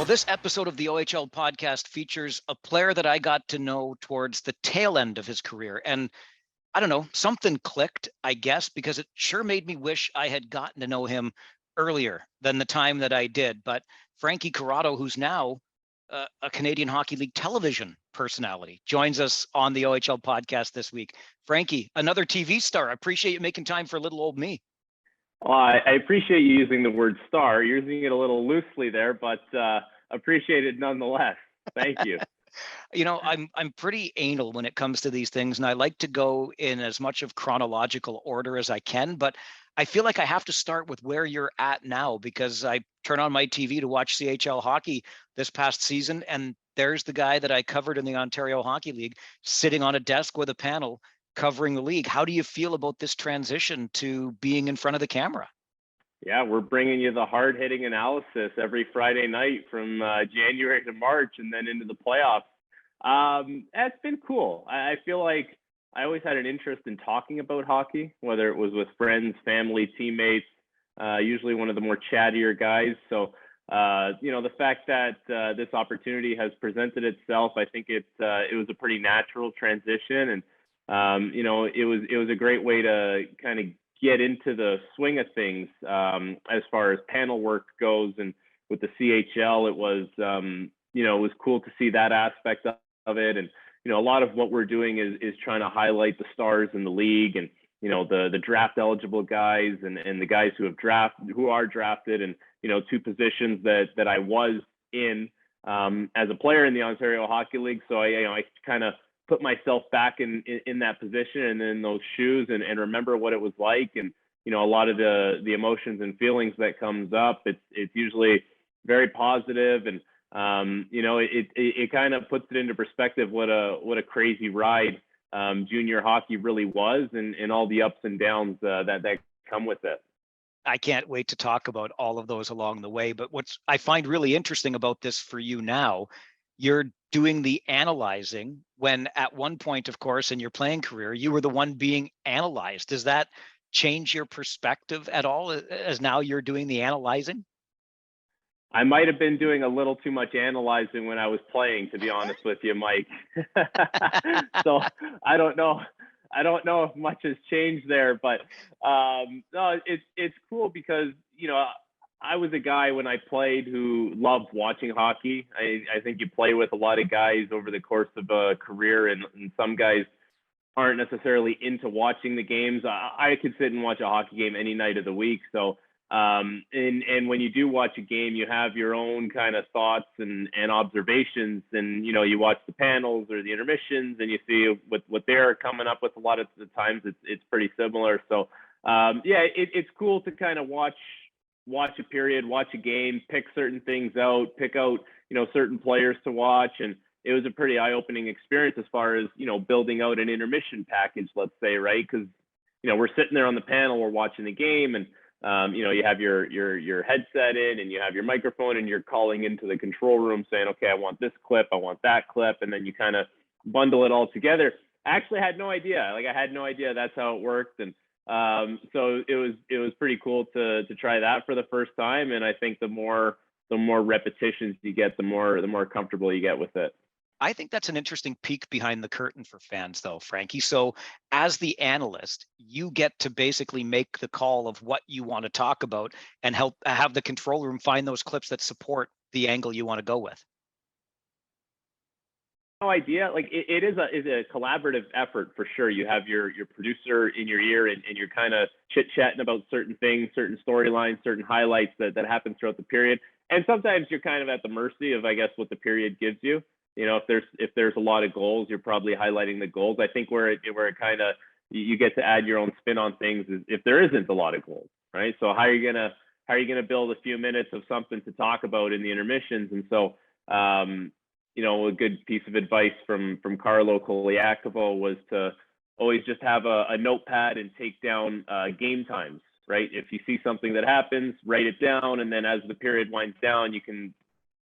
Well, this episode of the OHL podcast features a player that I got to know towards the tail end of his career. And I don't know, something clicked, I guess, because it sure made me wish I had gotten to know him earlier than the time that I did. But Frankie Corrado, who's now a Canadian Hockey League television personality, joins us on the OHL podcast this week. Frankie, another TV star. I appreciate you making time for little old me. Well, I appreciate you using the word star. You're using it a little loosely there, but appreciate it nonetheless. Thank you. You know, I'm pretty anal when it comes to these things, and I like to go in as much of chronological order as I can, but I feel like I have to start with where you're at now because I turn on my TV to watch CHL hockey this past season, and there's the guy that I covered in the Ontario Hockey League sitting on a desk with a panel covering the league. How do you feel about this transition to being in front of the camera? Yeah, we're bringing you the hard-hitting analysis every Friday night from January to March and then into the playoffs. It's been cool. I feel like I always had an interest in talking about hockey, whether it was with friends, family, teammates, usually one of the more chattier guys. So, the fact that this opportunity has presented itself, I think it was a pretty natural transition. And it was a great way to kind of get into the swing of things as far as panel work goes. And with the CHL, it was cool to see that aspect of it. And a lot of what we're doing is trying to highlight the stars in the league and the draft eligible guys and the guys who are drafted, and two positions that I was in as a player in the Ontario Hockey League. So I kind of put myself back in that position and in those shoes and remember what it was like. And, a lot of the emotions and feelings that comes up, it's usually very positive. And, it kind of puts it into perspective what a crazy ride junior hockey really was and all the ups and downs that come with it. I can't wait to talk about all of those along the way. But what I find really interesting about this for you now, you're doing the analyzing when at one point, of course, in your playing career, you were the one being analyzed. Does that change your perspective at all as now you're doing the analyzing? I might have been doing a little too much analyzing when I was playing, to be honest with you, Mike. So I don't know if much has changed there, but no, it's cool because, I was a guy when I played who loved watching hockey. I think you play with a lot of guys over the course of a career, and some guys aren't necessarily into watching the games. I could sit and watch a hockey game any night of the week. So, and when you do watch a game, you have your own kind of thoughts and observations, and, you watch the panels or the intermissions and you see what they're coming up with. A lot of the times it's pretty similar. So, it's cool to kind of watch a period, watch a game, pick certain things out, pick out, certain players to watch. And it was a pretty eye-opening experience as far as, building out an intermission package, let's say, right? Because, we're sitting there on the panel, we're watching the game, and, you have your headset in and you have your microphone and you're calling into the control room saying, okay, I want this clip, I want that clip. And then you kind of bundle it all together. I actually had no idea. I had no idea that's how it worked. And, so it was pretty cool to try that for the first time. And I think the more repetitions you get, the more comfortable you get with it. I think that's an interesting peek behind the curtain for fans, though, Frankie. So as the analyst, you get to basically make the call of what you want to talk about and help have the control room find those clips that support the angle you want to go with. No idea. It is a collaborative effort for sure. You have your producer in your ear and you're kind of chit-chatting about certain things, certain storylines, certain highlights that happen throughout the period. And sometimes you're kind of at the mercy of, I guess, what the period gives you. If there's a lot of goals, you're probably highlighting the goals. I think where it kind of you get to add your own spin on things is if there isn't a lot of goals, right? So how are you gonna build a few minutes of something to talk about in the intermissions? And so a good piece of advice from Carlo Colaiacovo was to always just have a notepad and take down game times, right? If you see something that happens, write it down, and then as the period winds down, you can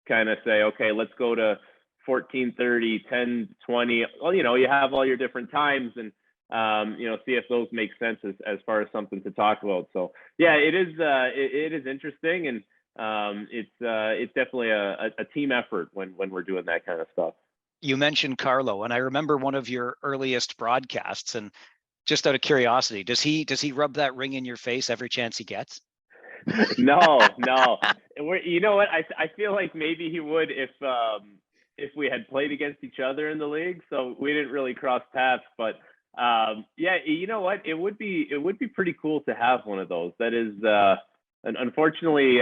kind of say, okay, let's go to 14:30, 10:20. Well, you have all your different times and see if those make sense as far as something to talk about. So yeah, it is interesting. And it's definitely a team effort when we're doing that kind of stuff. You mentioned Carlo, and I remember one of your earliest broadcasts, and just out of curiosity, does he rub that ring in your face every chance he gets? No. You know what? I feel like maybe he would if we had played against each other in the league. So we didn't really cross paths, but yeah, you know what? It would be pretty cool to have one of those. That is, unfortunately,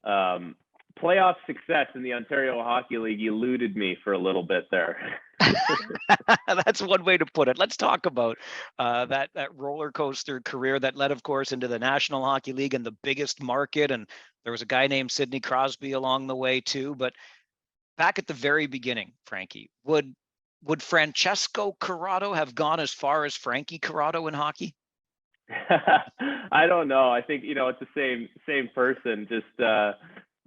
playoff success in the Ontario Hockey League eluded me for a little bit there. That's one way to put it. Let's talk about that roller coaster career that led, of course, into the National Hockey League and the biggest market. And there was a guy named Sidney Crosby along the way too. But back at the very beginning, Frankie, would Francesco Corrado have gone as far as Frankie Corrado in hockey? I don't know. I think, it's the same person. Just,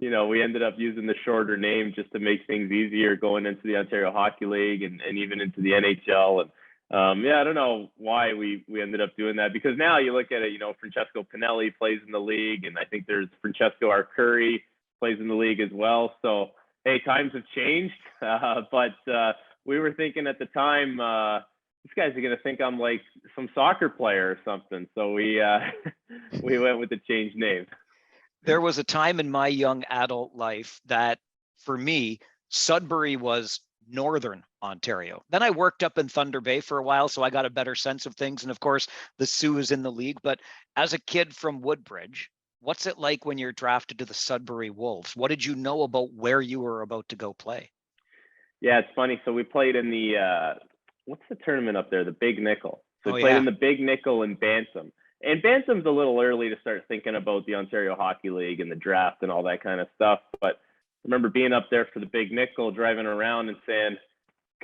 we ended up using the shorter name just to make things easier going into the Ontario Hockey League and even into the NHL. And yeah, I don't know why we ended up doing that, because now you look at it, Francesco Pinelli plays in the league, and I think there's Francesco Arcuri plays in the league as well. So, hey, times have changed. But we were thinking at the time, these guys are going to think I'm like some soccer player or something. So we went with the changed name. There was a time in my young adult life that, for me, Sudbury was Northern Ontario. Then I worked up in Thunder Bay for a while, so I got a better sense of things. And of course, the Sioux is in the league. But as a kid from Woodbridge, what's it like when you're drafted to the Sudbury Wolves? What did you know about where you were about to go play? Yeah, it's funny. So we played in the, what's the tournament up there? The Big Nickel. So we played in the Big Nickel in Bantam. And Bantam's a little early to start thinking about the Ontario Hockey League and the draft and all that kind of stuff. But I remember being up there for the Big Nickel, driving around and saying,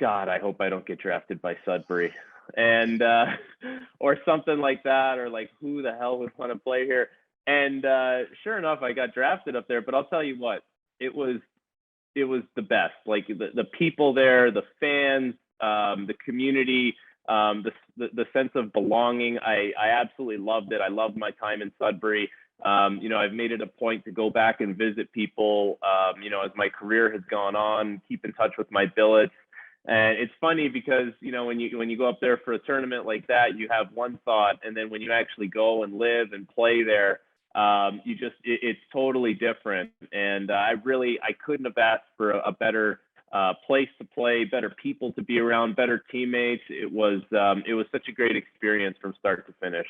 God, I hope I don't get drafted by Sudbury. And, or something like that, or like, who the hell would want to play here? And sure enough, I got drafted up there. But I'll tell you what, it was the best. Like the people there, the fans, the community, the sense of belonging. I absolutely loved it. I loved my time in Sudbury. I've made it a point to go back and visit people, as my career has gone on, keep in touch with my billets. And it's funny because, when you go up there for a tournament like that, you have one thought, and then when you actually go and live and play there, it's totally different. And I couldn't have asked for a better place to play, better people to be around, better teammates. It was such a great experience from start to finish.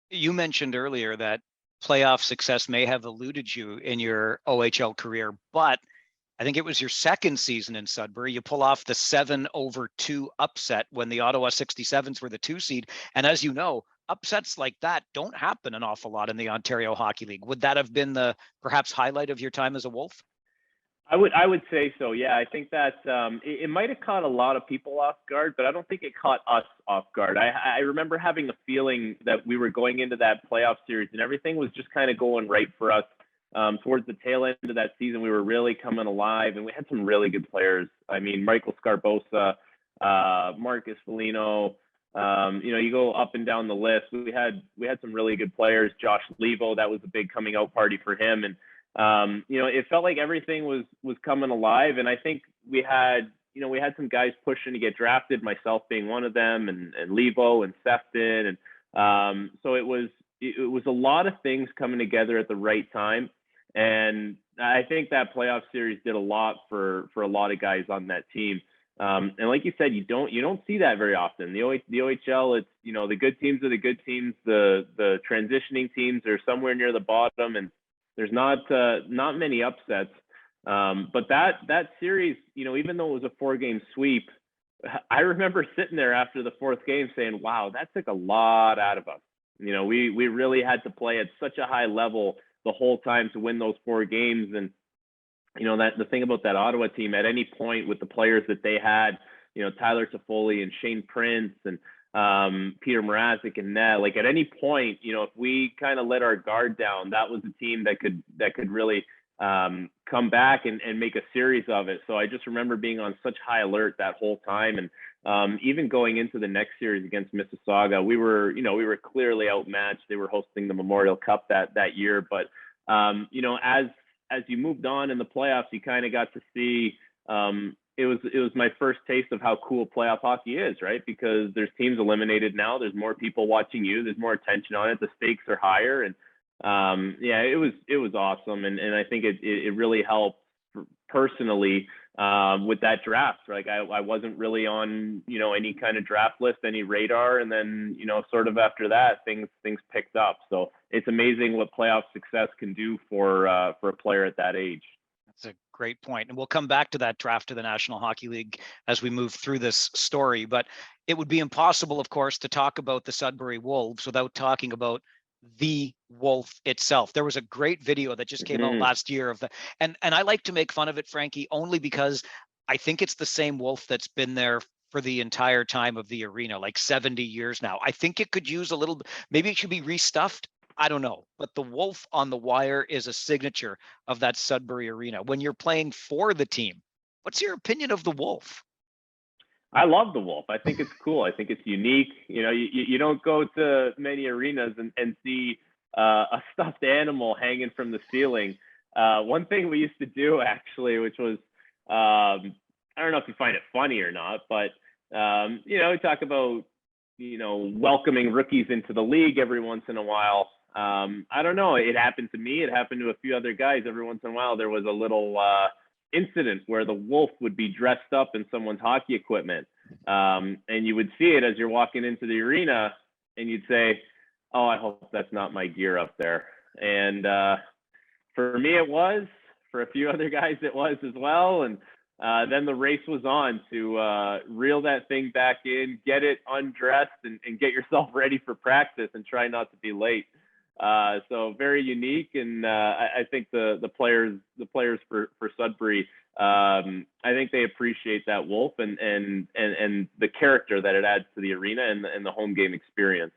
You mentioned earlier that playoff success may have eluded you in your OHL career, but I think it was your second season in Sudbury. You pull off the 7-2 upset when the Ottawa 67s were the 2 seed. And as you know, upsets like that don't happen an awful lot in the Ontario Hockey League. Would that have been the perhaps highlight of your time as a Wolf? I would say so. Yeah, I think that it might have caught a lot of people off guard, but I don't think it caught us off guard. I remember having a feeling that we were going into that playoff series and everything was just kind of going right for us. Towards the tail end of that season, we were really coming alive, and we had some really good players. I mean, Michael Scarbosa, Marcus Foligno. You go up and down the list. We had some really good players. Josh Levo, that was a big coming out party for him, and it felt like everything was coming alive. And I think we had some guys pushing to get drafted, myself being one of them, and Levo and Sefton, and so it was a lot of things coming together at the right time. And I think that playoff series did a lot for a lot of guys on that team. And like you said, you don't see that very often. The OHL, it's, the good teams are the good teams. The transitioning teams are somewhere near the bottom, and there's not many upsets. But that series, even though it was a 4-game sweep, I remember sitting there after the 4th game saying, wow, that took a lot out of us. We really had to play at such a high level the whole time to win those 4 games. And, that the thing about that Ottawa team, at any point with the players that they had, Tyler Toffoli and Shane Prince and Peter Mrazek and net, like at any point, if we kind of let our guard down, that was a team that could really come back and make a series of it. So I just remember being on such high alert that whole time. And even going into the next series against Mississauga, we were clearly outmatched. They were hosting the Memorial Cup that year, but As you moved on in the playoffs, you kind of got to see, it was my first taste of how cool playoff hockey is, right? Because there's teams eliminated now. There's more people watching you. There's more attention on it. The stakes are higher. And it was awesome. And I think it really helped personally with that draft. Like I wasn't really on, any kind of draft list, any radar. And then, sort of after that, things picked up. So it's amazing what playoff success can do for a player at that age. That's a great point. And we'll come back to that draft to the National Hockey League as we move through this story. But it would be impossible, of course, to talk about the Sudbury Wolves without talking about the Wolf itself. There was a great video that just came out last year of and I like to make fun of it, Frankie, only because I think it's the same Wolf that's been there for the entire time of the arena, like 70 years now. I think it could use a little, maybe it should be restuffed. I don't know, but the Wolf on the wire is a signature of that Sudbury arena. When you're playing for the team, what's your opinion of the Wolf? I love the Wolf. I think it's cool. I think it's unique. You don't go to many arenas and see a stuffed animal hanging from the ceiling. One thing we used to do actually, which was, I don't know if you find it funny or not, but we talk about, welcoming rookies into the league every once in a while. I don't know. It happened to me. It happened to a few other guys. Every once in a while, there was a little incident where the Wolf would be dressed up in someone's hockey equipment. And you would see it as you're walking into the arena and you'd say, oh, I hope that's not my gear up there. And for me, it was. For a few other guys, it was as well. And then the race was on to reel that thing back in, get it undressed, and get yourself ready for practice and try not to be late. So very unique, and I think the players for Sudbury, I think they appreciate that Wolf and the character that it adds to the arena and the home game experience.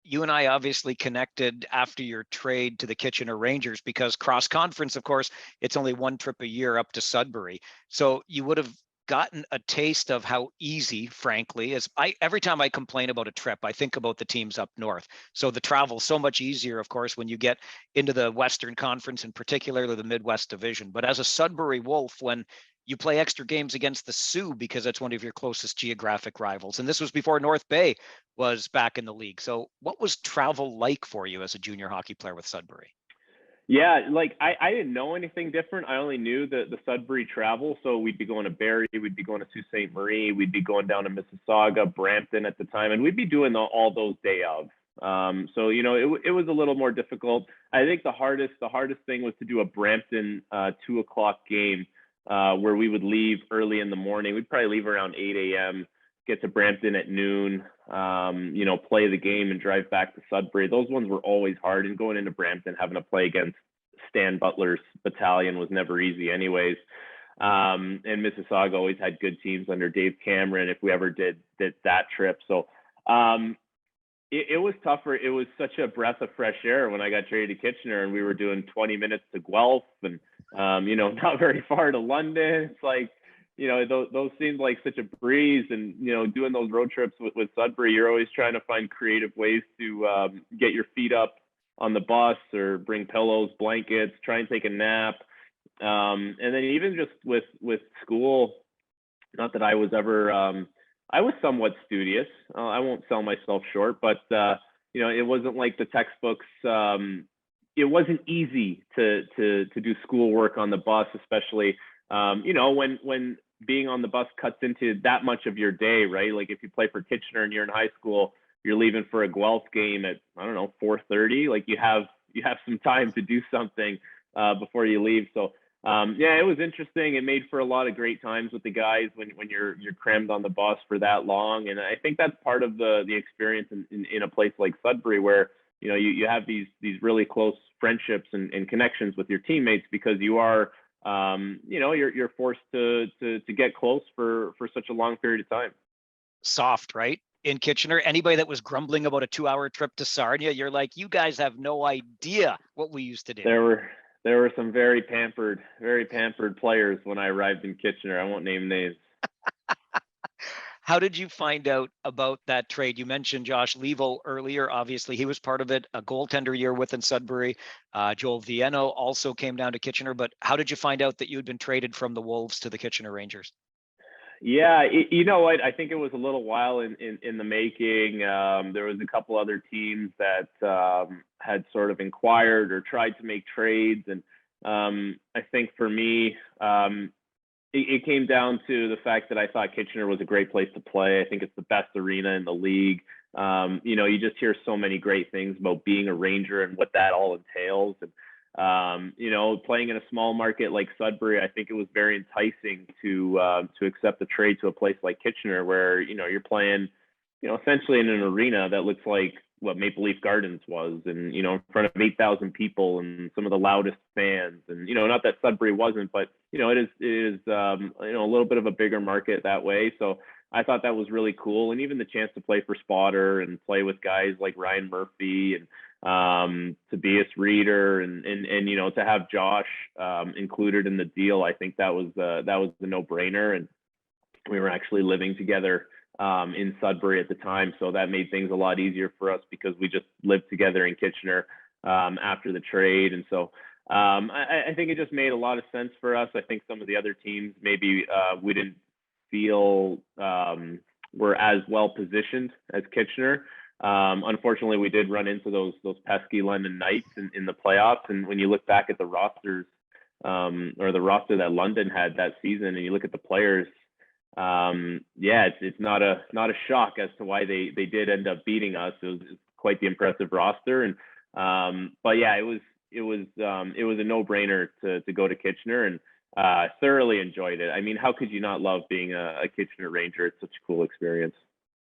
You and I obviously connected after your trade to the Kitchener Rangers because cross conference, of course, it's only one trip a year up to Sudbury. So you would have gotten a taste of how easy, frankly, is. Every time I complain about a trip, I think about the teams up north. So the travel so much easier, of course, when you get into the Western Conference, and particularly the Midwest Division. But as a Sudbury Wolf, when you play extra games against the Sioux because that's one of your closest geographic rivals, and this was before North Bay was back in the league. So what was travel like for you as a junior hockey player with Sudbury? Yeah, like I didn't know anything different. I only knew the Sudbury travel. So we'd be going to Barrie, we'd be going to Sault Ste. Marie, we'd be going down to Mississauga, Brampton at the time, and we'd be doing all those day of. So it was a little more difficult. I think the hardest thing was to do a Brampton 2:00 game where we would leave early in the morning. We'd probably leave around 8 a.m., get to Brampton at noon, play the game and drive back to Sudbury. Those ones were always hard. And going into Brampton, having to play against Stan Butler's battalion was never easy anyways. And Mississauga always had good teams under Dave Cameron if we ever did that trip. So it was tougher. It was such a breath of fresh air when I got traded to Kitchener and we were doing 20 minutes to Guelph and, not very far to London. It's like, those seemed like such a breeze, and, doing those road trips with Sudbury, you're always trying to find creative ways to get your feet up on the bus or bring pillows, blankets, try and take a nap. And then even just with school, not that I was ever, I was somewhat studious. I won't sell myself short, but, it wasn't like the textbooks. It wasn't easy to do schoolwork on the bus, especially, when being on the bus cuts into that much of your day, right? Like if you play for Kitchener and you're in high school, you're leaving for a Guelph game at, 4:30. Like you have some time to do something before you leave. So it was interesting. It made for a lot of great times with the guys when you're crammed on the bus for that long. And I think that's part of the experience in a place like Sudbury, where you have these really close friendships and connections with your teammates because you are you're forced to get close for such a long period of time. Soft, right? In Kitchener, anybody that was grumbling about a 2-hour trip to Sarnia, you're like, you guys have no idea what we used to do. There were some very pampered players when I arrived in Kitchener. I won't name names. How did you find out about that trade? You mentioned Josh Levo earlier. Obviously, he was part of it. A goaltender year within Sudbury. Joel Vieno also came down to Kitchener. But how did you find out that you had been traded from the Wolves to the Kitchener Rangers? Yeah, you know what? I think it was a little while in the making. There was a couple other teams that had sort of inquired or tried to make trades, and I think for me, it came down to the fact that I thought Kitchener was a great place to play. I think it's the best arena in the league. You just hear so many great things about being a Ranger and what that all entails. And playing in a small market like Sudbury, I think it was very enticing to accept the trade to a place like Kitchener, where you're playing, essentially in an arena that looks like what Maple Leaf Gardens was, and in front of 8,000 people and some of the loudest fans. And not that Sudbury wasn't, but it is a little bit of a bigger market that way. So I thought that was really cool, and even the chance to play for Spotter and play with guys like Ryan Murphy and Tobias Reeder and to have Josh included in the deal, I think that was a no-brainer. And we were actually living together in Sudbury at the time, so that made things a lot easier for us because we just lived together in Kitchener after the trade. And so I think it just made a lot of sense for us. I think some of the other teams maybe we didn't feel were as well positioned as Kitchener. Unfortunately, we did run into those pesky London Knights in the playoffs. And when you look back at the rosters or the roster that London had that season, and you look at the players, it's not a shock as to why they did end up beating us. It was quite the impressive roster. And but yeah, it was a no-brainer to go to Kitchener, and thoroughly enjoyed it. I mean, how could you not love being a Kitchener Ranger? It's such a cool experience.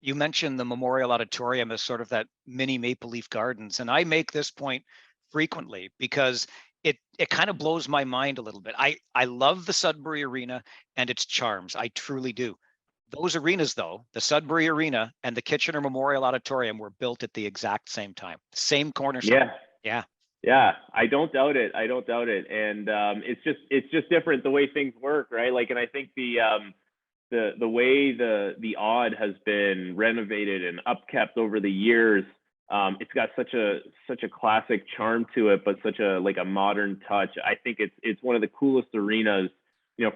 You mentioned the Memorial Auditorium as sort of that mini Maple Leaf Gardens, and I make this point frequently because it kind of blows my mind a little bit. I love the Sudbury Arena and its charms. I truly do. Those arenas, though, the Sudbury Arena and the Kitchener Memorial Auditorium, were built at the exact same time, same cornerstone. Yeah, I don't doubt it. And it's just different the way things work, right? Like, and I think the way the Aud has been renovated and upkept over the years, it's got such a classic charm to it, but such a modern touch. I think it's one of the coolest arenas.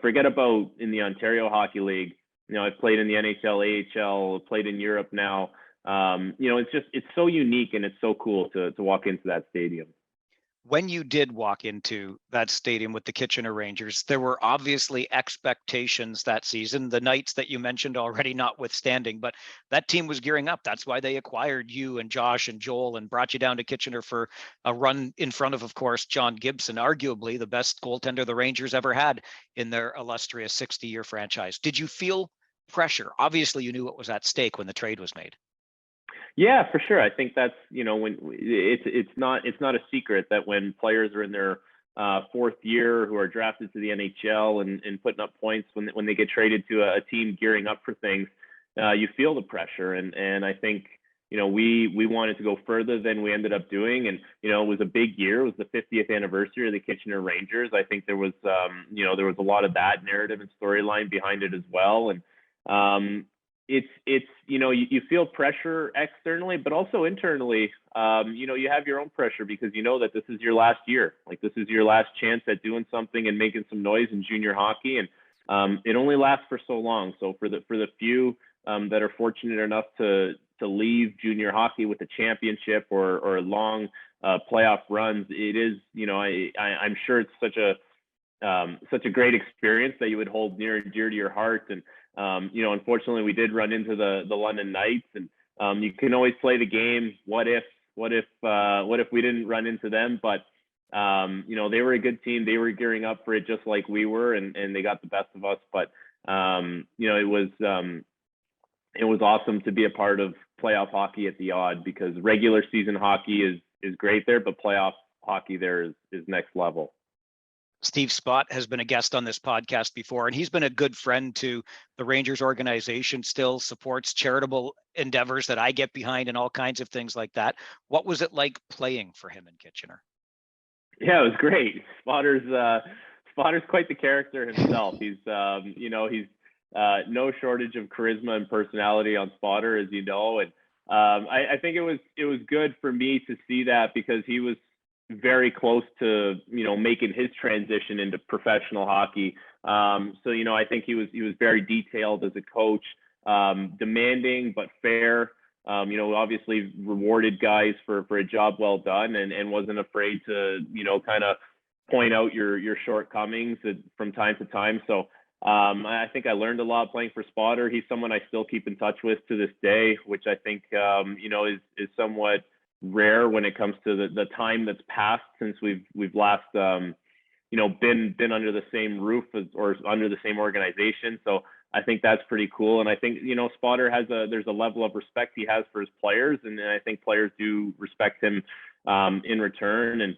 Forget about in the Ontario Hockey League. I've played in the NHL, AHL, played in Europe now. It's so unique, and it's so cool to walk into that stadium. When you did walk into that stadium with the Kitchener Rangers, there were obviously expectations that season, the Knights that you mentioned already notwithstanding, but that team was gearing up. That's why they acquired you and Josh and Joel and brought you down to Kitchener for a run in front of course, John Gibson, arguably the best goaltender the Rangers ever had in their illustrious 60-year franchise. Did you feel pressure? Obviously, you knew what was at stake when the trade was made. Yeah, for sure. I think that's, when it's not a secret that when players are in their fourth year who are drafted to the NHL and putting up points when they get traded to a team gearing up for things, you feel the pressure. And I think, we wanted to go further than we ended up doing. And, it was a big year. It was the 50th anniversary of the Kitchener Rangers. I think there was, there was a lot of that narrative and storyline behind it as well. And, it's you feel pressure externally, but also internally, you have your own pressure because that this is your last year. Like, this is your last chance at doing something and making some noise in junior hockey. And it only lasts for so long. So for the few that are fortunate enough to leave junior hockey with a championship or long playoff runs, it is, I'm sure it's such a great experience that you would hold near and dear to your heart. And unfortunately, we did run into the London Knights, and you can always play the game. What if we didn't run into them? But they were a good team. They were gearing up for it just like we were, and they got the best of us. But it was awesome to be a part of playoff hockey at the Aud, because regular season hockey is great there, but playoff hockey there is next level. Steve Spott has been a guest on this podcast before, and he's been a good friend to the Rangers organization, still supports charitable endeavors that I get behind and all kinds of things like that. What was it like playing for him in Kitchener? Yeah, it was great. Spotter's quite the character himself. He's no shortage of charisma and personality on Spotter, as you know. And I think it was good for me to see that, because he was very close to, making his transition into professional hockey. So, I think he was very detailed as a coach, demanding but fair. Obviously rewarded guys for a job well done, and wasn't afraid to, kind of point out your shortcomings from time to time. So I think I learned a lot playing for Spotter. He's someone I still keep in touch with to this day, which I think, is somewhat rare when it comes to the time that's passed since we've last, been under the same roof or under the same organization. So I think that's pretty cool. And I think, Spotter there's a level of respect he has for his players. And I think players do respect him in return. And,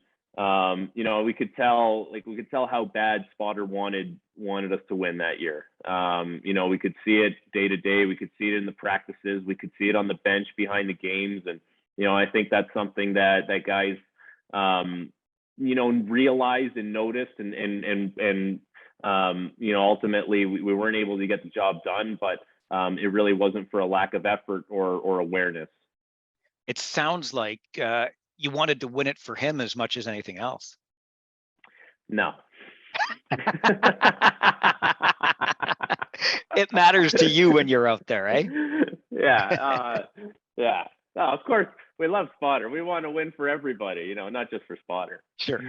we could tell how bad Spotter wanted us to win that year. We could see it day to day. We could see it in the practices. We could see it on the bench behind the games. And, I think that's something that guys, realized and noticed, and ultimately we weren't able to get the job done, but it really wasn't for a lack of effort or awareness. It sounds like you wanted to win it for him as much as anything else. No. It matters to you when you're out there, right? Yeah. Yeah. No, of course, we love Spotter. We want to win for everybody, not just for Spotter. Sure.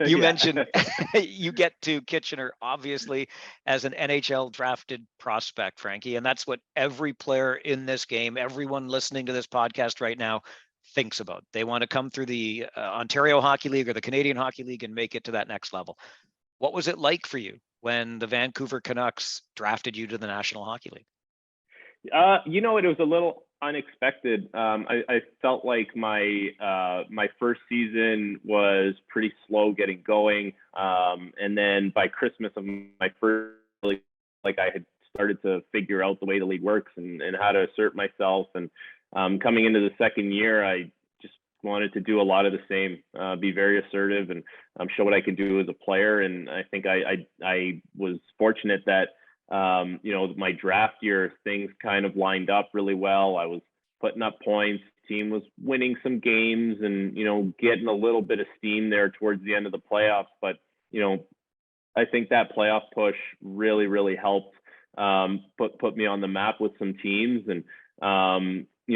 You mentioned you get to Kitchener, obviously, as an NHL drafted prospect, Frankie, and that's what every player in this game, everyone listening to this podcast right now, thinks about. They want to come through the Ontario Hockey League or the Canadian Hockey League and make it to that next level. What was it like for you when the Vancouver Canucks drafted you to the National Hockey League? It was a little unexpected. I felt like my first season was pretty slow getting going, and then by Christmas of my first, like I had started to figure out the way the league works and how to assert myself. And coming into the second year, I just wanted to do a lot of the same, be very assertive and show what I could do as a player. And I think I was fortunate that my draft year, things kind of lined up really well. I was putting up points, team was winning some games and, getting a little bit of steam there towards the end of the playoffs. But, I think that playoff push really, really helped put me on the map with some teams. And,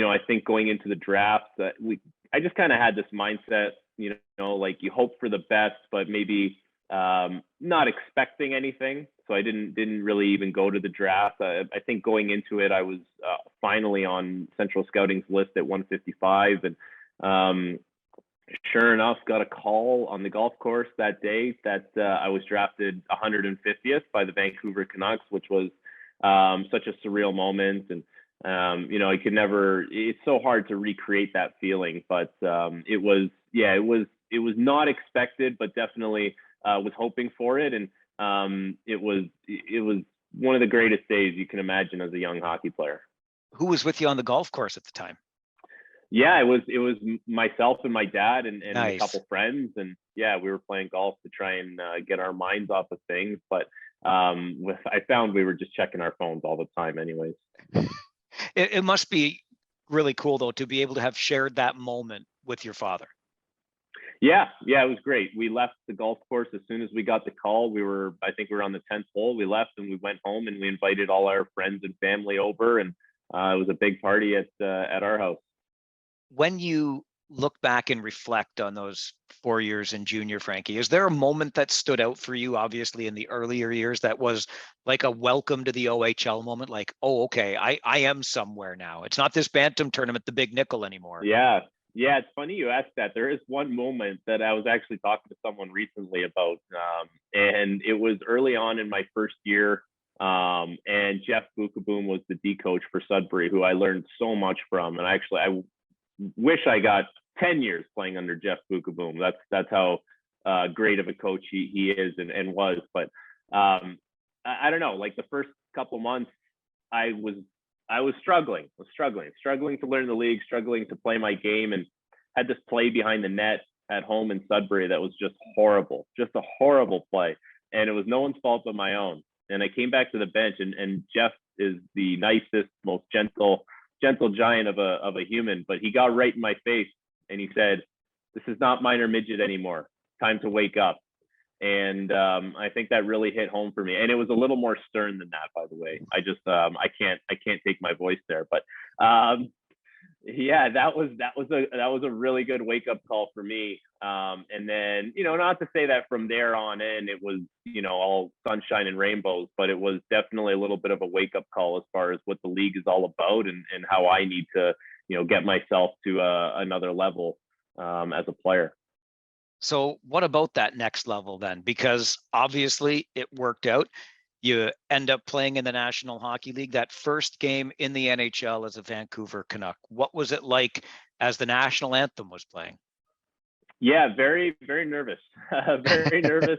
I think going into the draft, I just kind of had this mindset, like you hope for the best, but maybe not expecting anything. So I didn't really even go to the draft. I think going into it, I was finally on Central Scouting's list at 155, and sure enough, got a call on the golf course that day that I was drafted 150th by the Vancouver Canucks, which was such a surreal moment. And I could never. It's so hard to recreate that feeling, but it was not expected, but definitely was hoping for it. And it was one of the greatest days you can imagine as a young hockey player. Who was with you on the golf course at the time? Yeah, it was myself and my dad and Nice. A couple friends, and yeah, we were playing golf to try and get our minds off of things. But I found we were just checking our phones all the time, anyways. It must be really cool though to be able to have shared that moment with your father. Yeah, it was great. We left the golf course as soon as we got the call. I think we were on the 10th hole. We left and we went home and we invited all our friends and family over, and it was a big party at our house. When you look back and reflect on those 4 years in junior, Frankie, is there a moment that stood out for you, obviously in the earlier years, that was like a welcome to the OHL moment? Like, oh, okay, I am somewhere now. It's not this Bantam tournament, the big nickel anymore. Yeah, it's funny you asked that. There is one moment that I was actually talking to someone recently about, and it was early on in my first year, and Jeff Bukaboom was the D coach for Sudbury, who I learned so much from. And actually, I wish I got 10 years playing under Jeff Bukaboom. That's how great of a coach he is and was. But I don't know, like the first couple months, I was struggling to learn the league, struggling to play my game, and had this play behind the net at home in Sudbury that was just a horrible play. And it was no one's fault but my own. And I came back to the bench, and Jeff is the nicest, most gentle giant of a human, but he got right in my face and he said, "This is not minor midget anymore. Time to wake up." And I think that really hit home for me. And it was a little more stern than that, by the way. I just I can't take my voice there, but yeah, that was a really good wake up call for me. And then, not to say that from there on in it was, all sunshine and rainbows, but it was definitely a little bit of a wake up call as far as what the league is all about, and how I need to, get myself to another level as a player. So what about that next level then? Because obviously it worked out. You end up playing in the National Hockey League. That first game in the NHL as a Vancouver Canuck. What was it like as the national anthem was playing? Yeah, very, very nervous. Very nervous.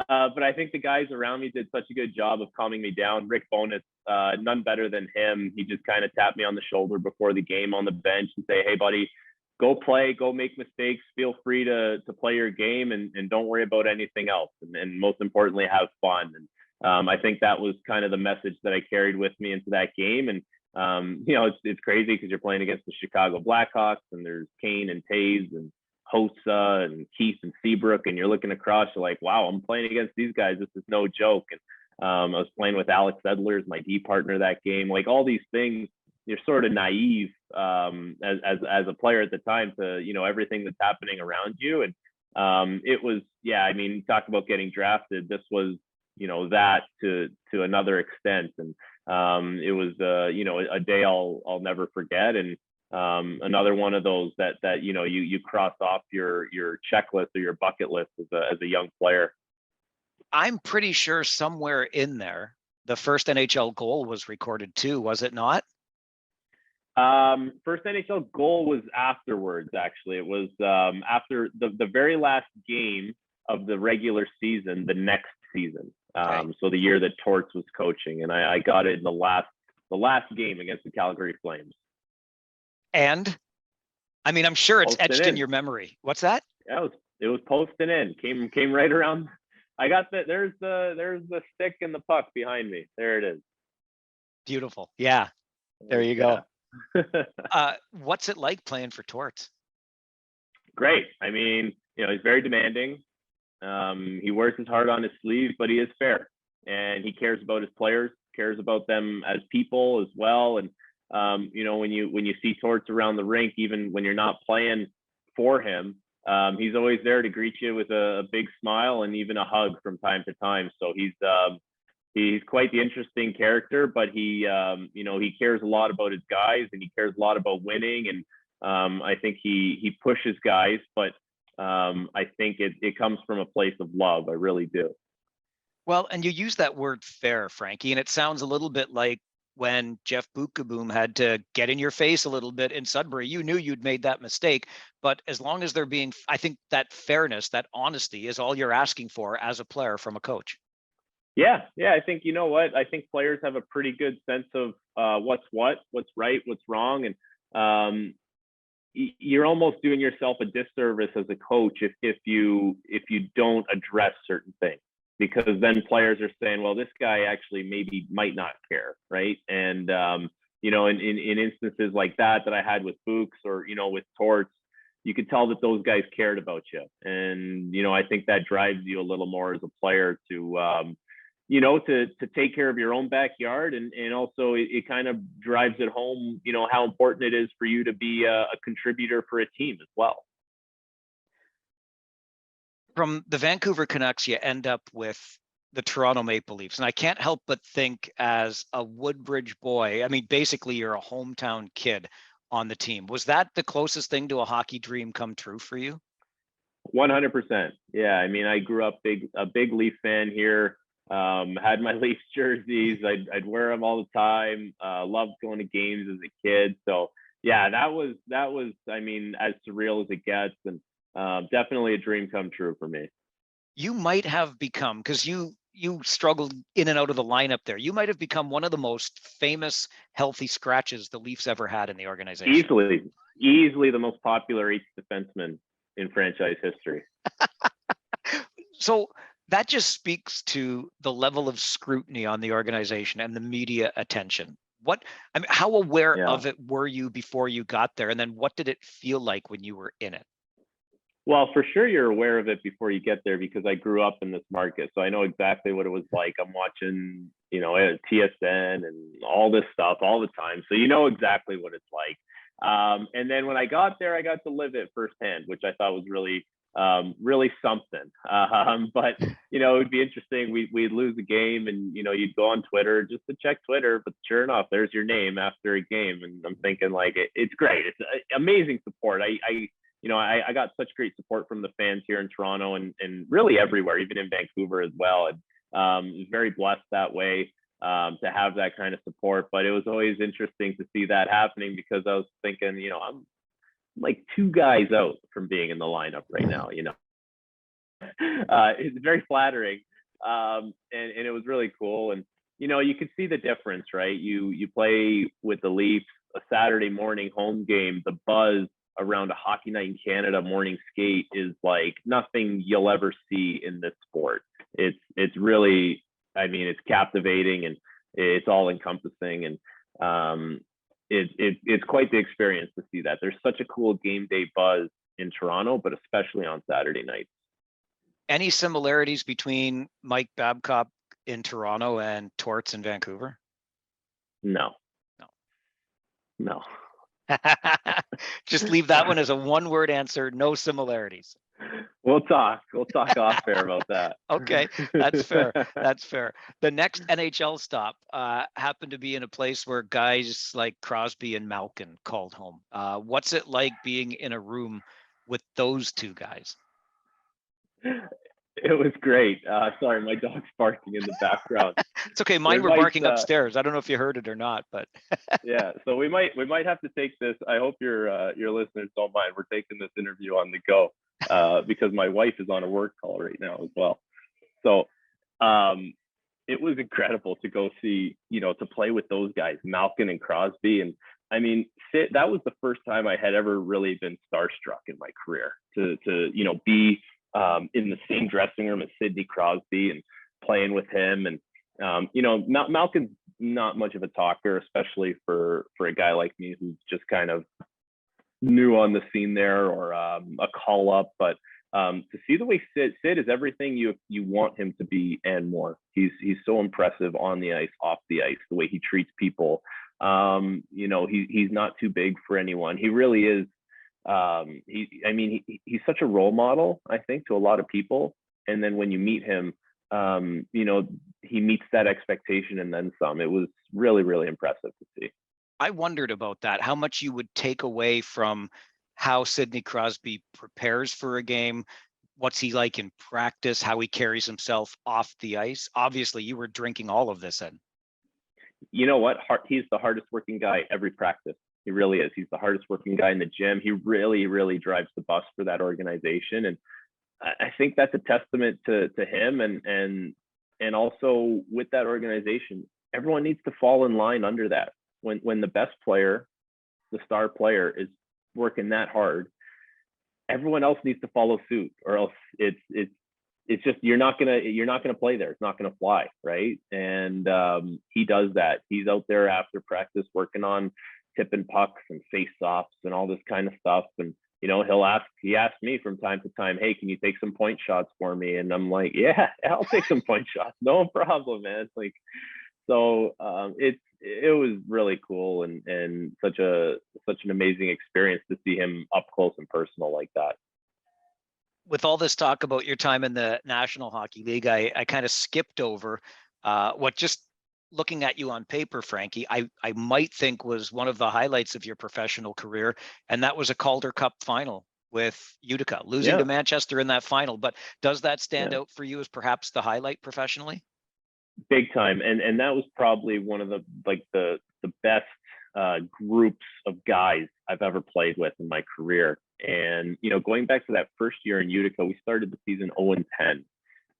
But I think the guys around me did such a good job of calming me down. Rick Bonus, none better than him. He just kind of tapped me on the shoulder before the game on the bench and say, "Hey, buddy, go play, go make mistakes. Feel free to play your game, and don't worry about anything else. And most importantly, have fun." And I think that was kind of the message that I carried with me into that game. And it's crazy because you're playing against the Chicago Blackhawks, and there's Kane and Taves and Hossa and Keith and Seabrook, and you're looking across, you're like, wow, I'm playing against these guys. This is no joke. And I was playing with Alex Edler, my D partner that game. Like, all these things, you're sort of naive as a player at the time to, everything that's happening around you. And it was, talk about getting drafted. This was, that to another extent. And it was, a day I'll never forget. And another one of those that you cross off your checklist or your bucket list as a young player. I'm pretty sure somewhere in there, the first NHL goal was recorded too, was it not? First NHL goal was afterwards, actually. It was after the very last game of the regular season, the next season. Okay. So the year that Torts was coaching, and I got it in the last game against the Calgary Flames. And I'm sure it's etched in your memory. What's that? Yeah, it was posting in. Came right around. I got there's the stick and the puck behind me. There it is. Beautiful. Yeah. There you go. What's it like playing for Torts? Great. He's very demanding. He wears his heart on his sleeve, but he is fair, and he cares about his players, cares about them as people as well. And when you see Torts around the rink, even when you're not playing for him, he's always there to greet you with a big smile and even a hug from time to time. So he's quite the interesting character, but he cares a lot about his guys, and he cares a lot about winning. And I think he pushes guys, but I think it comes from a place of love. I really do. Well, and you use that word fair, Frankie, and it sounds a little bit like when Jeff Bukaboom had to get in your face a little bit in Sudbury. You knew you'd made that mistake, but as long as they're being, I think that fairness, that honesty is all you're asking for as a player from a coach. Yeah. I think, I think players have a pretty good sense of what's right, what's wrong. And you're almost doing yourself a disservice as a coach if you don't address certain things, because then players are saying, well, this guy actually might not care, right? And in instances like that I had with Books or with Torts, you could tell that those guys cared about you. And I think that drives you a little more as a player to to take care of your own backyard, and also it kind of drives it home, how important it is for you to be a contributor for a team as well. From the Vancouver Canucks, you end up with the Toronto Maple Leafs. And I can't help but think, as a Woodbridge boy, basically you're a hometown kid on the team. Was that the closest thing to a hockey dream come true for you? 100%. Yeah. I grew up a big Leaf fan here. Had my Leafs jerseys. I'd wear them all the time. Loved going to games as a kid. So yeah, that was, as surreal as it gets, and definitely a dream come true for me. You might have become, because you struggled in and out of the lineup there, you might have become one of the most famous healthy scratches the Leafs ever had in the organization. Easily the most popular eighth defenseman in franchise history. So That just speaks to the level of scrutiny on the organization and the media attention. How aware Yeah. of it were you before you got there? And then what did it feel like when you were in it? Well, for sure you're aware of it before you get there because I grew up in this market. So I know exactly what it was like. I'm watching, TSN and all this stuff all the time. So you know exactly what it's like. And then when I got there, I got to live it firsthand, which I thought was really, really something. But, it would be interesting. We'd lose a game and, you'd go on Twitter just to check Twitter. But sure enough, there's your name after a game. And I'm thinking like, it's great. It's amazing support. I got such great support from the fans here in Toronto and really everywhere, even in Vancouver as well. And was very blessed that way to have that kind of support. But it was always interesting to see that happening because I was thinking, I'm like 2 guys out from being in the lineup right now. It's very flattering, and it was really cool. And you could see the difference, right? You play with the Leafs, a Saturday morning home game, the buzz around a hockey night in Canada morning skate is like nothing you'll ever see in this sport. It's really, it's captivating and it's all encompassing, and it's quite the experience to see that. There's such a cool game day buzz in Toronto, but especially on Saturday nights. Any similarities between Mike Babcock in Toronto and Torts in Vancouver? No. Just leave that one as a one-word answer. No similarities. We'll talk off air about that. Okay, that's fair. That's fair. The next NHL stop happened to be in a place where guys like Crosby and Malkin called home. What's it like being in a room with those 2 guys? It was great. Sorry, my dog's barking in the background. It's okay. Mine were barking upstairs. I don't know if you heard it or not, but yeah. So we might have to take this. I hope your listeners don't mind. We're taking this interview on the go because my wife is on a work call right now as well. So it was incredible to go see, to play with those guys, Malkin and Crosby. And that was the first time I had ever really been starstruck in my career to be in the same dressing room as Sidney Crosby and playing with him. And, Malkin's not much of a talker, especially for a guy like me who's just kind of new on the scene there or a call up. But to see the way Sid is everything you want him to be and more. He's so impressive on the ice, off the ice, the way he treats people. He's not too big for anyone. He really is. He's such a role model, I think, to a lot of people. And then when you meet him, he meets that expectation and then some. It was really, really impressive to see. I wondered about that, how much you would take away from how Sidney Crosby prepares for a game. What's he like in practice, how he carries himself off the ice? Obviously, you were drinking all of this in. You know what? He's the hardest working guy every practice. He really is. He's the hardest working guy in the gym. He really, really drives the bus for that organization. And I think that's a testament to him and also with that organization. Everyone needs to fall in line under that. When the best player, the star player, is working that hard, everyone else needs to follow suit, or else it's just you're not gonna play there. It's not gonna fly, right? And he does that. He's out there after practice working on tipping pucks and face-offs and all this kind of stuff. And he asked me from time to time, hey, can you take some point shots for me? And I'm like, yeah, I'll take some point shots, no problem, man. Like, so it was really cool and such an amazing experience to see him up close and personal like that. With all this talk about your time in the National Hockey League, I kind of skipped over what, just looking at you on paper, Frankie, I might think was one of the highlights of your professional career, and that was a Calder Cup Final with Utica, losing to Manchester in that final. But does that stand out for you as perhaps the highlight professionally? Big time, and that was probably one of the best groups of guys I've ever played with in my career. And going back to that first year in Utica, we started the season 0-10.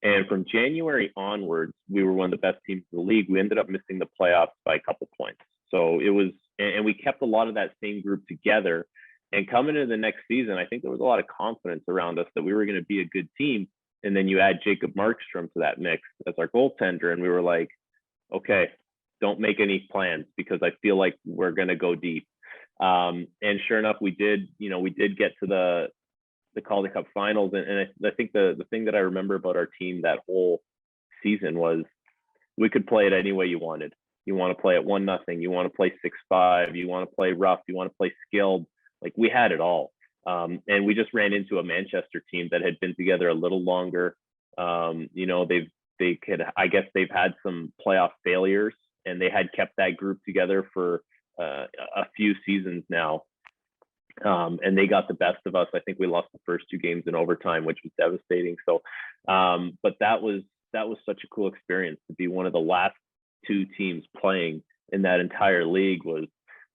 And from January onwards, we were one of the best teams in the league. We ended up missing the playoffs by a couple points. So it was, and we kept a lot of that same group together. And coming into the next season, I think there was a lot of confidence around us that we were going to be a good team. And then you add Jacob Markstrom to that mix as our goaltender. And we were like, okay, don't make any plans because I feel like we're going to go deep. And sure enough, we did get to the Calder Cup Finals. And I think the thing that I remember about our team that whole season was we could play it any way you wanted. You want to play at 1-0, you want to play 6-5, you want to play rough, you want to play skilled. Like we had it all. And we just ran into a Manchester team that had been together a little longer. They've had some playoff failures, and they had kept that group together for a few seasons now. And they got the best of us. I think we lost the first 2 games in overtime, which was devastating. So, but that was such a cool experience to be one of the last 2 teams playing in that entire league. Was,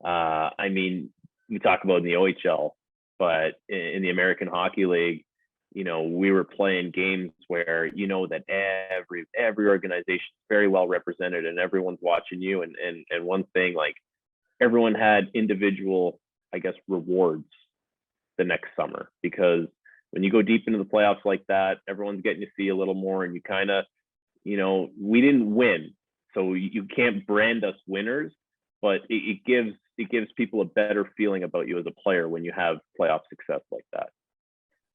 I mean, we talk about in the OHL, but in the American Hockey League, we were playing games where, that every organization is very well represented and everyone's watching you. And one thing, like everyone had individual, I guess, rewards the next summer, because when you go deep into the playoffs like that, everyone's getting to see a little more, and you kind of, we didn't win, so you can't brand us winners, but it gives people a better feeling about you as a player when you have playoff success like that.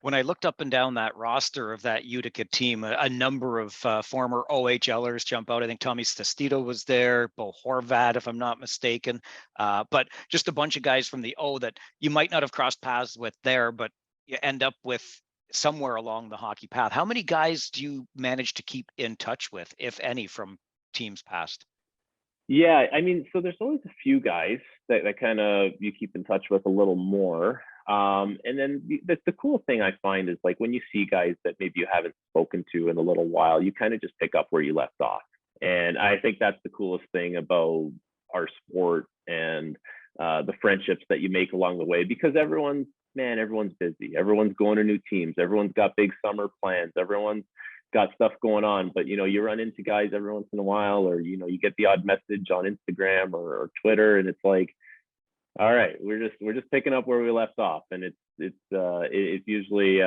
When I looked up and down that roster of that Utica team, a number of former OHLers jump out. I think Tommy Stestito was there, Bo Horvat, if I'm not mistaken, but just a bunch of guys from the O that you might not have crossed paths with there, but you end up with somewhere along the hockey path. How many guys do you manage to keep in touch with, if any, from teams past? Yeah, I mean, so there's always a few guys that kind of you keep in touch with a little more. And then the cool thing I find is, like, when you see guys that maybe you haven't spoken to in a little while, you kind of just pick up where you left off. And I think that's the coolest thing about our sport, and the friendships that you make along the way, because everyone's busy. Everyone's going to new teams. Everyone's got big summer plans. Everyone's got stuff going on, but you run into guys every once in a while, or you get the odd message on Instagram or Twitter, and it's like, all right, we're just picking up where we left off, and it's usually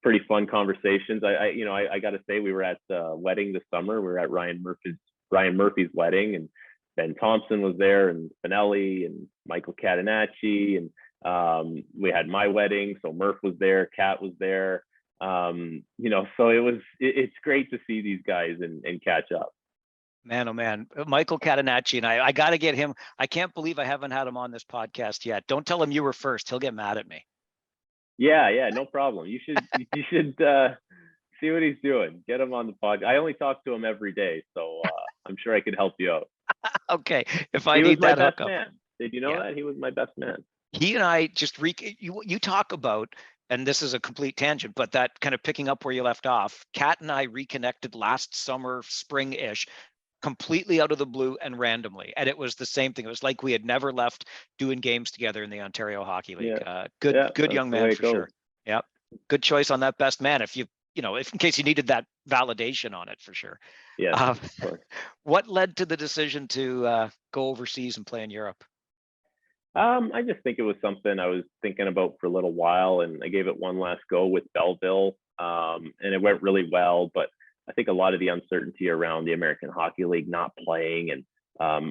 pretty fun conversations. I got to say, we were at the wedding this summer. We were at Ryan Murphy's wedding, and Ben Thompson was there, and Spinelli and Michael Catenacci, and we had my wedding, so Murph was there, Kat was there. So it's great to see these guys and catch up. Man, oh man, Michael Catenacci, and I got to get him. I can't believe I haven't had him on this podcast yet. Don't tell him you were first. He'll get mad at me. Yeah, no problem. You should see what he's doing. Get him on the pod. I only talk to him every day, so I'm sure I could help you out. Okay, if I need that hookup. Man. Did you know that he was my best man? He and I just you talk about, and this is a complete tangent, but that kind of picking up where you left off. Kat and I reconnected last summer, spring-ish, completely out of the blue and randomly, and it was the same thing. It was like we had never left doing games together in the Ontario Hockey League. Good young man for sure. Yep, good choice on that best man. If in case you needed that validation on it, for sure. Yeah. What led to the decision to go overseas and play in Europe? I just think it was something I was thinking about for a little while, and I gave it one last go with Belleville, and it went really well. But I think a lot of the uncertainty around the American Hockey League not playing, and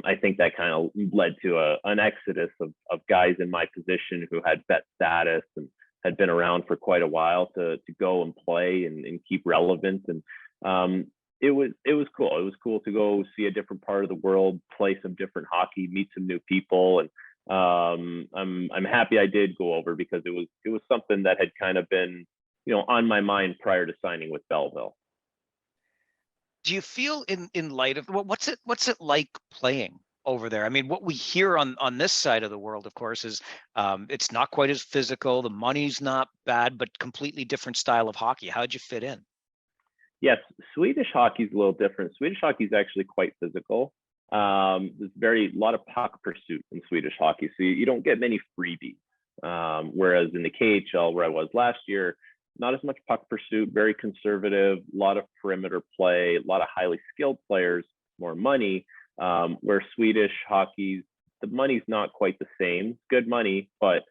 I think that kind of led to an exodus of guys in my position who had vet status and had been around for quite a while to go and play and keep relevant. And it was cool. It was cool to go see a different part of the world, play some different hockey, meet some new people, and I'm happy I did go over, because it was something that had kind of been on my mind prior to signing with Belleville. Do you feel in light of what's it like playing over there? I mean, what we hear on this side of the world, of course, is it's not quite as physical. The money's not bad, but completely different style of hockey. How'd you fit in? Yes, Swedish hockey is a little different. Swedish hockey is actually quite physical. There's a lot of puck pursuit in Swedish hockey, so you don't get many freebies. Whereas in the KHL, where I was last year, not as much puck pursuit, very conservative, a lot of perimeter play, a lot of highly skilled players, more money. Where Swedish hockey's, the money's not quite the same. Good money, but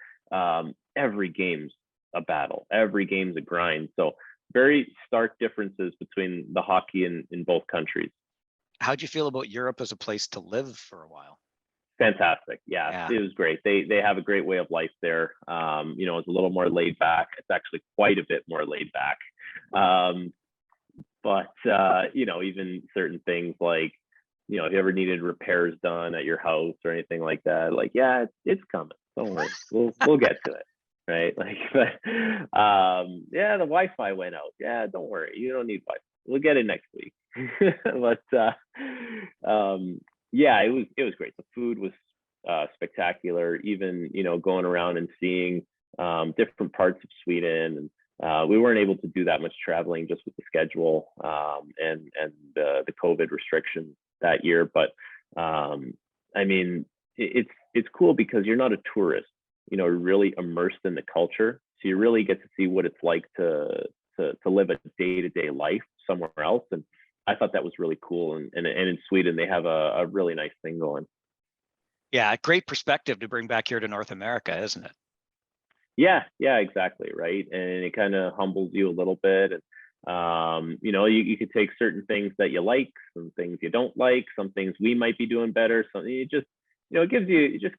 every game's a battle. Every game's a grind. So very stark differences between the hockey in both countries. How'd you feel about Europe as a place to live for a while? Fantastic. Yeah, it was great. They have a great way of life there. It's a little more laid back. It's actually quite a bit more laid back. But even certain things like, if you ever needed repairs done at your house or anything like that, like, yeah, it's coming. Don't worry. We'll get to it. Right. Like, the Wi-Fi went out. Yeah, don't worry. You don't need Wi-Fi. We'll get it next week. But it was great. The food was spectacular. Even, going around and seeing different parts of Sweden, and we weren't able to do that much traveling just with the schedule and the COVID restrictions that year. But it's cool because you're not a tourist. You're really immersed in the culture, so you really get to see what it's like to live a day-to-day life somewhere else. And I thought that was really cool. And in Sweden, they have a really nice thing going. Yeah, great perspective to bring back here to North America, isn't it? Yeah, exactly, right. And it kind of humbles you a little bit. And you could take certain things that you like, some things you don't like, some things we might be doing better. Something it just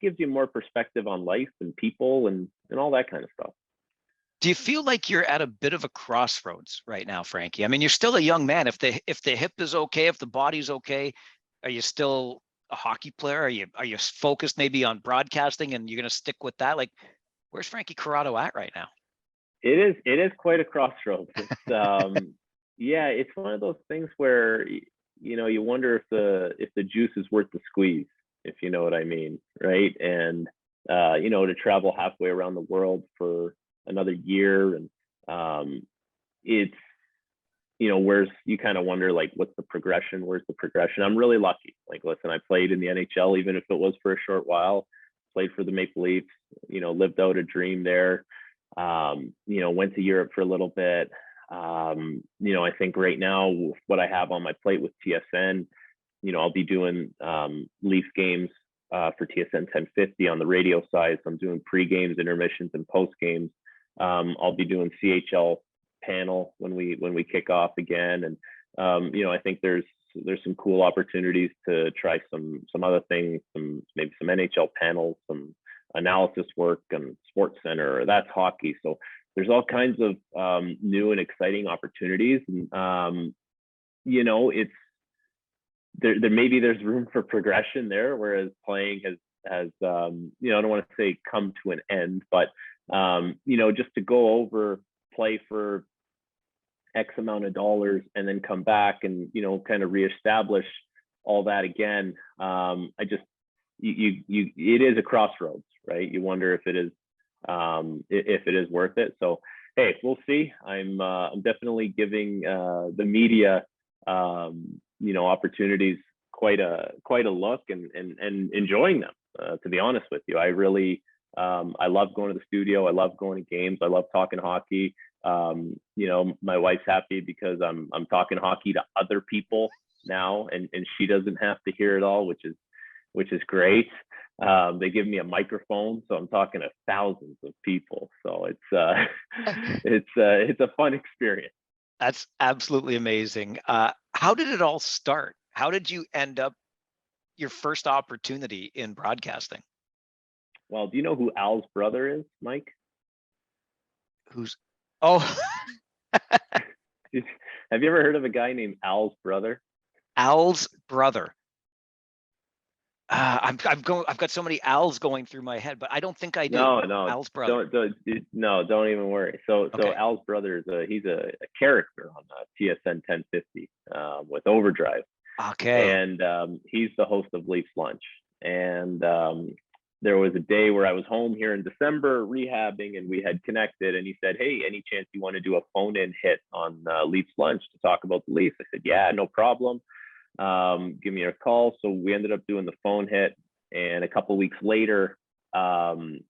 gives you more perspective on life and people and all that kind of stuff. Do you feel like you're at a bit of a crossroads right now, Frankie? I mean, you're still a young man. If the hip is okay, if the body's okay, are you still a hockey player? Are you focused maybe on broadcasting and you're going to stick with that? Like, where's Frankie Corrado at right now? It is quite a crossroads. It's it's one of those things where you wonder if the juice is worth the squeeze, if you know what I mean, right? And to travel halfway around the world for another year, and it's where's, you kind of wonder, like, what's the progression? Where's the progression? I'm really lucky. Like, listen, I played in the NHL, even if it was for a short while. Played for the Maple Leafs. Lived out a dream there. Went to Europe for a little bit. I think right now what I have on my plate with TSN, I'll be doing Leaf games for TSN 1050 on the radio side. So I'm doing pre-games, intermissions, and post-games. I'll be doing CHL panel when we kick off again. And I think there's some cool opportunities to try some other things, maybe some NHL panels, some analysis work and Sports Center. That's hockey. So there's all kinds of new and exciting opportunities. And it's there maybe there's room for progression there, whereas playing has I don't want to say come to an end, but just to go over, play for X amount of dollars and then come back and kind of reestablish all that again. It is a crossroads, right? You wonder if it is worth it. So hey, we'll see. I'm definitely giving the media opportunities quite a look and enjoying them. To be honest with you, I really I love going to the studio. I love going to games. I love talking hockey. My wife's happy because I'm talking hockey to other people now, and she doesn't have to hear it all, which is great. They give me a microphone, so I'm talking to thousands of people. So it's a fun experience. That's absolutely amazing. How did it all start? How did you end up your first opportunity in broadcasting? Well, do you know who Al's brother is, Mike? Oh. Have you ever heard of a guy named Al's brother? Al's brother. I've got so many Al's going through my head, but I don't think I do. No, Al's brother. Don't even worry. So Al's brother he's a character on TSN 1050 with Overdrive. Okay. And he's the host of Leafs Lunch. And there was a day where I was home here in December rehabbing, and we had connected, and he said, "Hey, any chance you want to do a phone-in hit on Leafs Lunch to talk about the Leafs?" I said, "Yeah, no problem. Give me a call." So we ended up doing the phone hit, and a couple of weeks later, the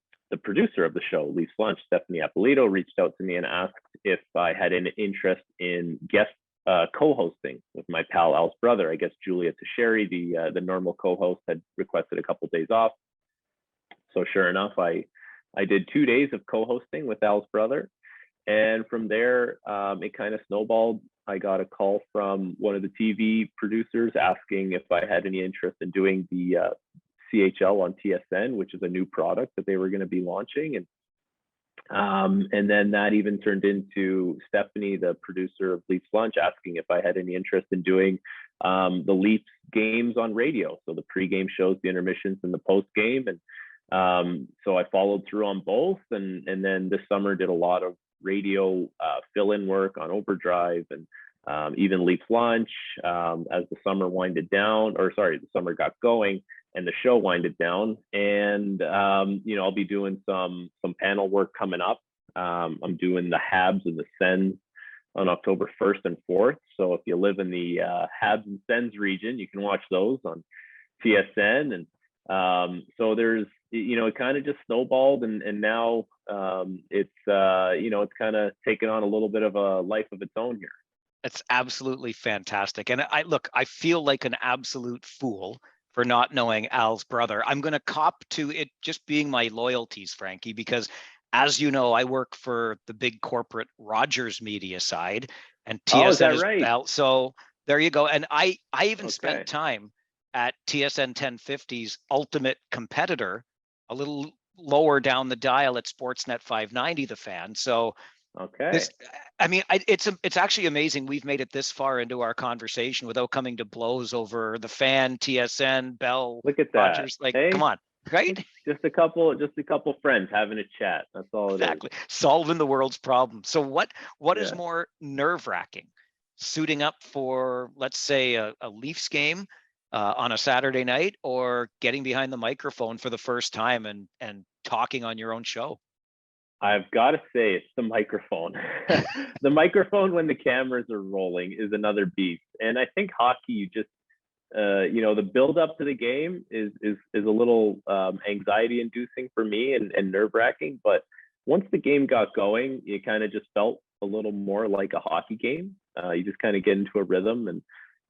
producer of the show, Leafs Lunch, Stephanie Appolito, reached out to me and asked if I had an interest in guest co-hosting with my pal Al's brother. I guess Julia Teixeira, the normal co-host, had requested a couple of days off. So sure enough, I did 2 days of co-hosting with Al's brother, And from there, it kind of snowballed. I got a call from one of the TV producers asking if I had any interest in doing the CHL on TSN, which is a new product that they were going to be launching. And then that even turned into Stephanie, the producer of Leafs Lunch, asking if I had any interest in doing the Leafs games on radio. So the pregame shows, the intermissions, and the postgame. And so I followed through on both. And then this summer did a lot of radio fill-in work on Overdrive and even Leafs Lunch as the summer winded down, the summer got going and the show winded down. And I'll be doing some panel work coming up. I'm doing the Habs and the Sens on October 1st and 4th. So if you live in the Habs and Sens region, you can watch those on TSN. And so there's, it kind of just snowballed, and now it's kind of taken on a little bit of a life of its own here. It's absolutely fantastic. And I feel like an absolute fool for not knowing Al's brother. I'm going to cop to it just being my loyalties, Frankie, because as you know, I work for the big corporate Rogers media side, and TSN is that is right? Bell. So there you go. And I even spent time at TSN 1050's ultimate competitor, a little lower down the dial at Sportsnet 590, The Fan. So it's actually amazing we've made it this far into our conversation without coming to blows over The Fan, TSN, Bell. Look at Rogers. that. Hey, come on, right? Just a couple friends having a chat. That's all exactly. Solving the world's problems. So what is more nerve-wracking? Suiting up for, let's say, a Leafs game on a Saturday night, or getting behind the microphone for the first time and talking on your own show? I've got to say, it's the microphone. The microphone when the cameras are rolling is another beast. And I think hockey, you just, the build up to the game is a little anxiety inducing for me and nerve wracking. But once the game got going, it kind of just felt a little more like a hockey game. You just kind of get into a rhythm, and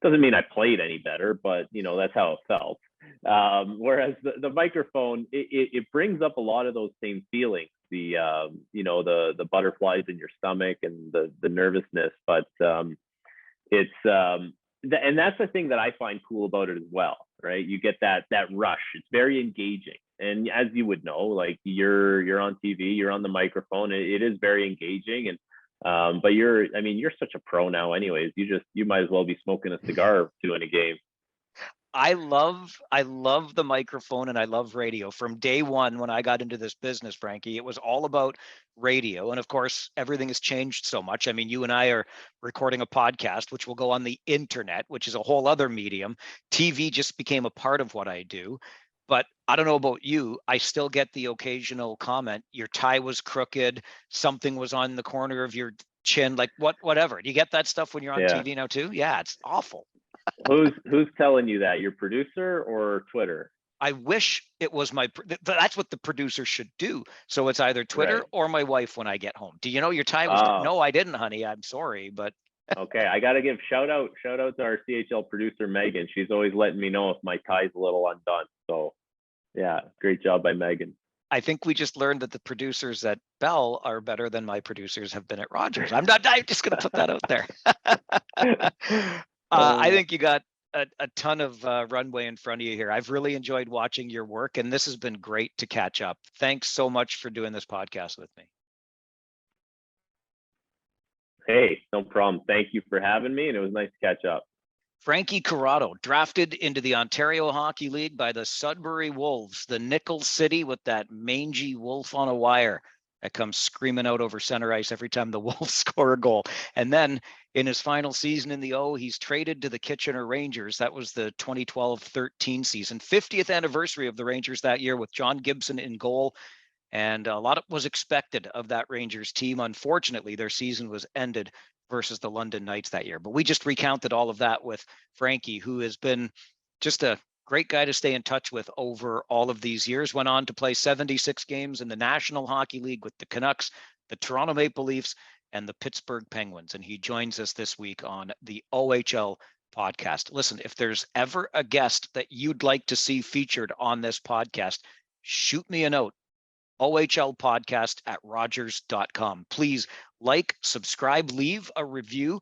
doesn't mean I played any better, but that's how it felt. Whereas the microphone, it brings up a lot of those same feelings, the butterflies in your stomach and the nervousness, but it's and that's the thing that I find cool about it as well, right? You get that rush. It's very engaging, and as you would know, like you're on TV, you're on the microphone, it is very engaging. And but you're such a pro now anyways, you might as well be smoking a cigar doing a game. I love the microphone, and I love radio. From day one, when I got into this business, Frankie, it was all about radio. And of course, everything has changed so much. I mean, you and I are recording a podcast, which will go on the internet, which is a whole other medium. TV just became a part of what I do. But I don't know about you, I still get the occasional comment, your tie was crooked, something was on the corner of your chin, like whatever. Do you get that stuff when you're on TV now too? Yeah, it's awful. Who's telling you that? Your producer or Twitter? I wish it was that's what the producer should do. So it's either Twitter or my wife when I get home. Do you know your tie was? No, I didn't, honey. I'm sorry, but. Okay, I got to give shout out to our CHL producer, Megan. She's always letting me know if my tie's a little undone. So yeah, great job by Megan. I think we just learned that the producers at Bell are better than my producers have been at Rogers. I'm just going to put that out there. I think you got a ton of runway in front of you here. I've really enjoyed watching your work, and this has been great to catch up. Thanks so much for doing this podcast with me. Hey, no problem. Thank you for having me, and it was nice to catch up. Frankie Corrado, drafted into the Ontario Hockey League by the Sudbury Wolves, the Nickel City with that mangy wolf on a wire that comes screaming out over center ice every time the Wolves score a goal. And then in his final season in the O, he's traded to the Kitchener Rangers. That was the 2012-13 season, 50th anniversary of the Rangers that year, with John Gibson in goal. And a lot was expected of that Rangers team. Unfortunately, their season was ended versus the London Knights that year. But we just recounted all of that with Frankie, who has been just a great guy to stay in touch with over all of these years. Went on to play 76 games in the National Hockey League with the Canucks, the Toronto Maple Leafs, and the Pittsburgh Penguins. And he joins us this week on the OHL podcast. Listen, if there's ever a guest that you'd like to see featured on this podcast, shoot me a note. OHL Podcast at Rogers.com. Please like, subscribe, leave a review,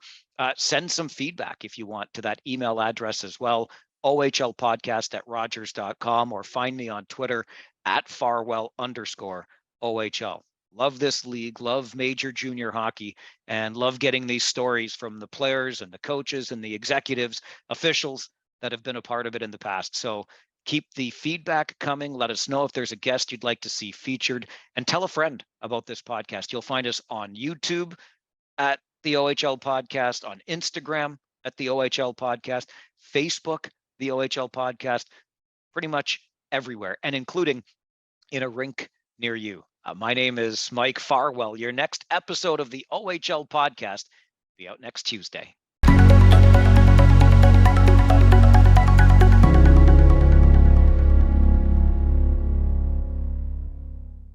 send some feedback if you want to that email address as well, OHL Podcast at Rogers.com, or find me on Twitter at Farwell_OHL. Love this league, love major junior hockey, and love getting these stories from the players and the coaches and the executives, officials that have been a part of it in the past. So keep the feedback coming. Let us know if there's a guest you'd like to see featured, and tell a friend about this podcast. You'll find us on YouTube at the OHL Podcast, on Instagram at the OHL Podcast, Facebook, the OHL Podcast, pretty much everywhere, and including in a rink near you. My name is Mike Farwell. Your next episode of the OHL Podcast will be out next Tuesday.